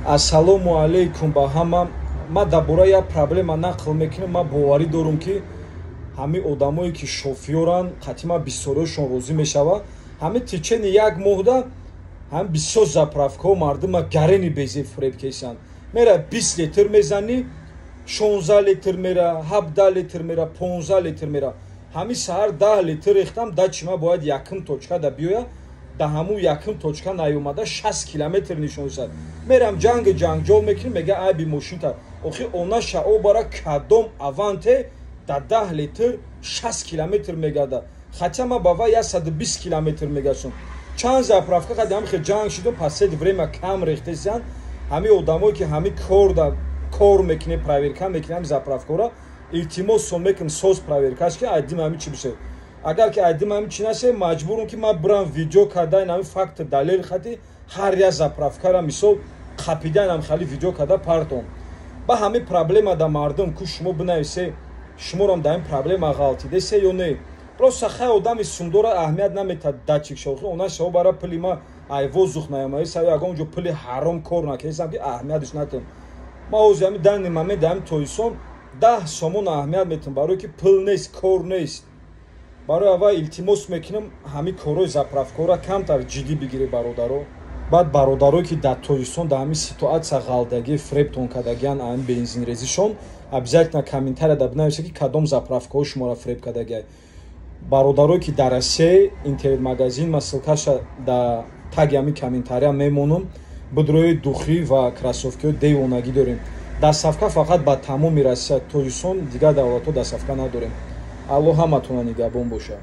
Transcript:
Ассалому алейкум ба ҳама. Ма дар бораи як проблема нақл мекунам. Ма боварӣ дорам ки ҳамин одамое ки шофёранд қатъи ма бисёриашон розӣ мешава. Ҳамин тичени як моҳда ҳам бисёр заправкаҳо мардума гарени безе фуреб кесанд. Мера 20 литр мезани, 16 литр мера, 17 литр мера, 15 литр мера. Ҳамин саҳар 10 литр рехтам, да чи ма бояд якм точка да биёя. Да ҳамун якм точка наёмада 60 километр нишон дошад. Мерам ҷанҷол мекунем, мега айби мошинта. Охи она шао бара кадом аванте да 10 литр 60 километр мегада. Хотя ма ба ва 120 километр мегашам. Чанд заправка қадам хе ҷанг шидам, пасед время кам рехтесян. Ҳамин одамое ки ҳамин кор мекунем, проверка мекунем заправкора. Илтимос сон мекунем соз проверкаш ки айдим ҳамин чи бише. Агар ки айдим ҳамин чи насе, маҷбурам ки ма бирам видео кардаин ҳамин факт далел хати ҳар як заправкара мисол қапидаин ҳам хали видео карда партон. Ба ҳамин проблема да мардум ку шумо бинависе, шуморам да ин проблема ғалтидесе ё не. Просто хай одами сумдора аҳамият намета дачик шохи, она шо бара пули ма ай возух наямаи сави агон ҷо пули ҳаром кор накесам ки аҳамиятш натем. Ма ҳозир ҳамин дани мамед ҳамин тоисон 10 сомон аҳамият метам, барои ки пул нест, кор нест. Барои аввал илтимос мекунам ҳамин корои заправкора камтар ҷиддӣ бигиред бародаро. Баъд бародарое ки дар тоисон дар ҳамин ситуатсия ғалдагӣ фрептон кардагиян ҳамин бензинрезишон, обязательно комментария да бинависа ки кадом заправкаҳо шуморо фреб кардагияй. Бародарое ки дар Россия интернет-магазин ма ссилкаша да таги ҳамин комментария мемонам. Будрои духӣ ва кроссовкиҳои девонагӣ дорем. Дастсафка фақат ба тамоми Россия, тоисон дигар давлатҳо дастсафка надорем. Аллоҳ ҳаматона нигаҳбон бошад.